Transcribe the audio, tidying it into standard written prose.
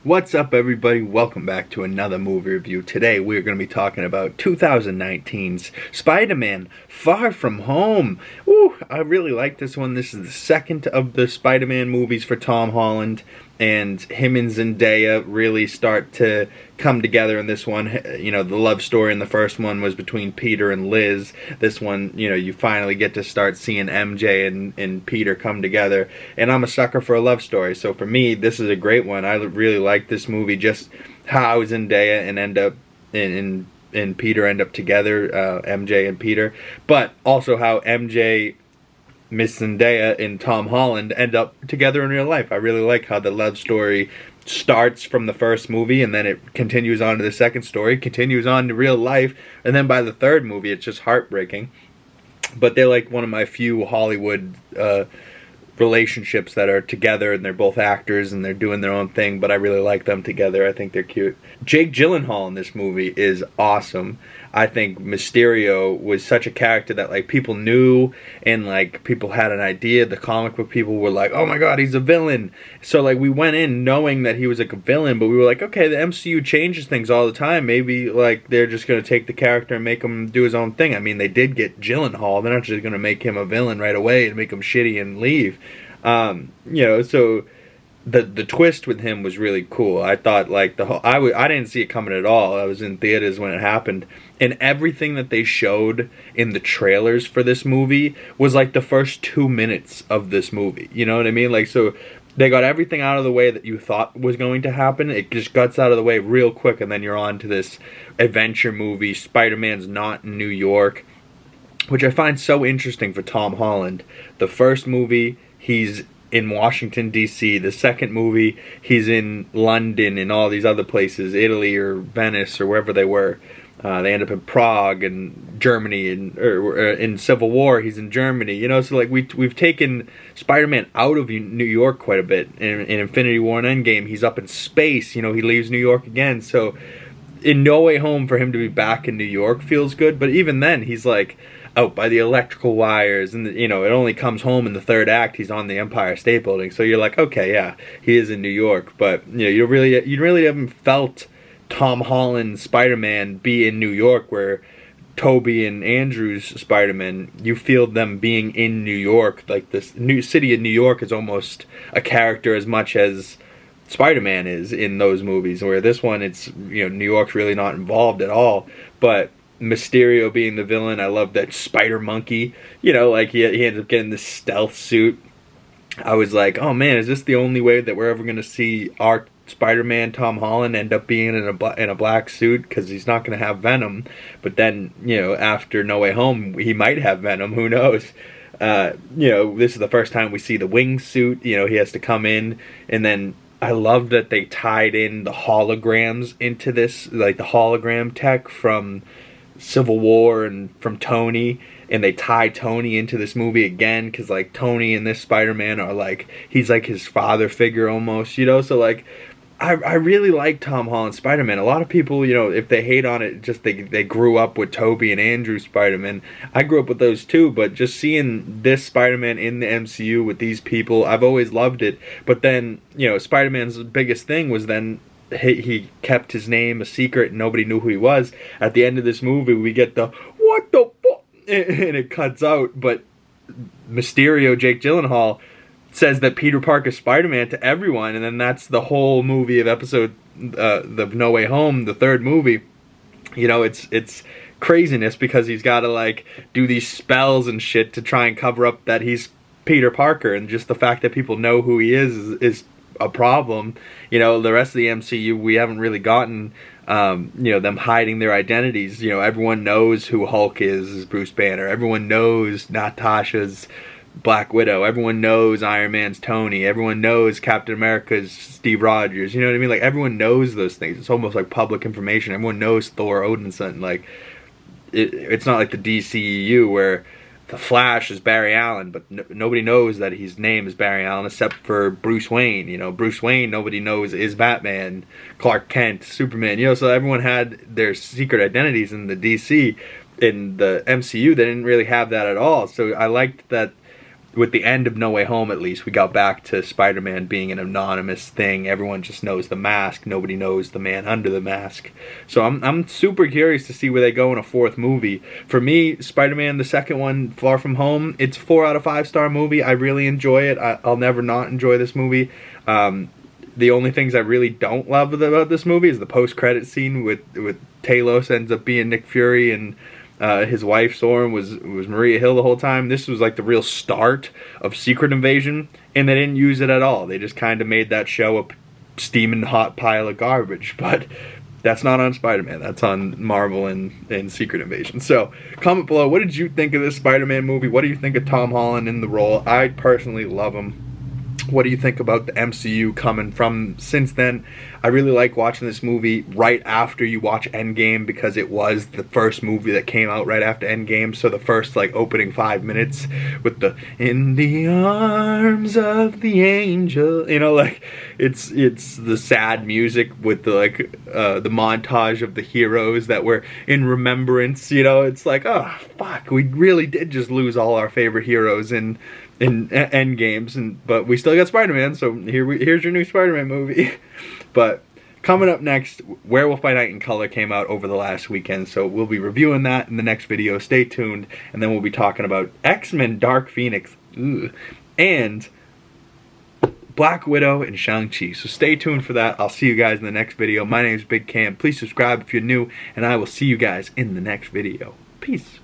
What's up, everybody? Welcome back to another movie review. Today we're going to be talking about 2019's Spider-Man Far From Home. Ooh, I really like this one. This is the second of the Spider-Man movies for Tom Holland, and him and Zendaya really start to come together in this one. You know, the love story in the first one was between Peter and Liz. This one, you know, you finally get to start seeing MJ and Peter come together. And I'm a sucker for a love story, so for me, this is a great one. I really like this movie, just how Zendaya and Peter end up together, MJ and Peter, but also how MJ, Miss Zendaya, and Tom Holland end up together in real life. I really like how the love story starts from the first movie, and then it continues on to the second story, continues on to real life, and then by the third movie, it's just heartbreaking. But they're like one of my few Hollywood relationships that are together, and they're both actors and they're doing their own thing, but I really like them together. I think they're cute. Jake Gyllenhaal in this movie is awesome. I think Mysterio was such a character that like people knew, and like people had an idea. The comic book people were like, oh my god, he's a villain. So like we went in knowing that he was like a villain, but we were like, okay, the MCU changes things all the time. Maybe like they're just going to take the character and make him do his own thing. I mean, they did get Gyllenhaal. They're not just going to make him a villain right away and make him shitty and leave. You know, so the twist with him was really cool. I thought like I didn't see it coming at all. I was in theaters when it happened, and everything that they showed in the trailers for this movie was like the first 2 minutes of this movie. You know what I mean? Like, so they got everything out of the way that you thought was going to happen. It just guts out of the way real quick, and then you're on to this adventure movie. Spider-Man's not in New York, which I find so interesting for Tom Holland. The first movie, he's in Washington, D.C. The second movie, he's in London and all these other places, Italy or Venice or wherever they were. They end up in Prague and Germany, and or in Civil War, he's in Germany. You know, so like we've taken Spider-Man out of New York quite a bit. In Infinity War and Endgame, he's up in space. You know, he leaves New York again. So in No Way Home, for him to be back in New York feels good. But even then, he's like out by the electrical wires, and you know, it only comes home in the third act. He's on the Empire State Building, so you're like, okay, yeah, he is in New York. But you know, you really haven't felt Tom Holland's Spider-Man be in New York, where Tobey and Andrew's Spider-Man, you feel them being in New York. Like this new city of New York is almost a character as much as Spider-Man is in those movies, where this one, it's, you know, New York's really not involved at all. But Mysterio being the villain, I love that spider monkey. You know, like he ends up getting this stealth suit. I was like, oh man, is this the only way that we're ever going to see our Spider-Man, Tom Holland, end up being in a black suit? Because he's not going to have Venom. But then, you know, after No Way Home, he might have Venom. Who knows? You know, this is the first time we see the wingsuit. You know, he has to come in, and then I love that they tied in the holograms into this, like the hologram tech from Civil War and from Tony, and they tie Tony into this movie again, because like Tony and this Spider-Man are like, he's like his father figure almost, you know. So like I really like Tom Holland's Spider-Man. A lot of people, you know, if they hate on it, just they grew up with Tobey and Andrew Spider-Man. I grew up with those too, but just seeing this Spider-Man in the MCU with these people, I've always loved it. But then, you know, Spider-Man's biggest thing was then he kept his name a secret and nobody knew who he was. At the end of this movie, we get the what the fuck, and it cuts out, but Mysterio, Jake Gyllenhaal, says that Peter Parker's Spider-Man to everyone, and then that's the whole movie of the No Way Home, the third movie. You know, it's craziness, because he's got to like do these spells and shit to try and cover up that he's Peter Parker, and just the fact that people know who he is a problem. You know, the rest of the MCU, we haven't really gotten you know, them hiding their identities. You know, everyone knows who Hulk is Bruce Banner. Everyone knows Natasha's Black Widow. Everyone knows Iron Man's Tony. Everyone knows Captain America's Steve Rogers. You know what I mean? Like, everyone knows those things. It's almost like public information. Everyone knows Thor Odinson. Like, it's not like the DCEU where the Flash is Barry Allen, but nobody knows that his name is Barry Allen except for Bruce Wayne. You know, Bruce Wayne, nobody knows is Batman, Clark Kent, Superman. You know, so everyone had their secret identities in the DC. In the MCU, they didn't really have that at all. So I liked that with the end of No Way Home, at least, we got back to Spider-Man being an anonymous thing. Everyone just knows the mask. Nobody knows the man under the mask. So I'm super curious to see where they go in a fourth movie. For me, Spider-Man, the second one, Far From Home, it's 4 out of 5 star movie. I really enjoy it. I'll never not enjoy this movie. The only things I really don't love about this movie is the post-credit scene with Talos ends up being Nick Fury, and his wife Soren was Maria Hill the whole time. This was like the real start of Secret Invasion, and they didn't use it at all. They just kind of made that show a steaming hot pile of garbage. But that's not on Spider-Man. That's on Marvel and Secret Invasion. So comment below, what did you think of this Spider-Man movie? What do you think of Tom Holland in the role? I personally love him. What do you think about the MCU coming from since then? I really like watching this movie right after you watch Endgame, because it was the first movie that came out right after Endgame. So the first like opening 5 minutes with the "In the arms of the angel," you know, like it's the sad music with the the montage of the heroes that were in remembrance. You know, it's like, oh fuck, we really did just lose all our favorite heroes in Endgames, but we still got Spider-Man, so here's your new Spider-Man movie. But coming up next, Werewolf by Night in color came out over the last weekend, so we'll be reviewing that in the next video. Stay tuned, and then we'll be talking about X-Men Dark Phoenix and Black Widow and Shang-Chi. So stay tuned for that. I'll see you guys in the next video. My name is Big Cam. Please subscribe if you're new, and I will see you guys in the next video. Peace.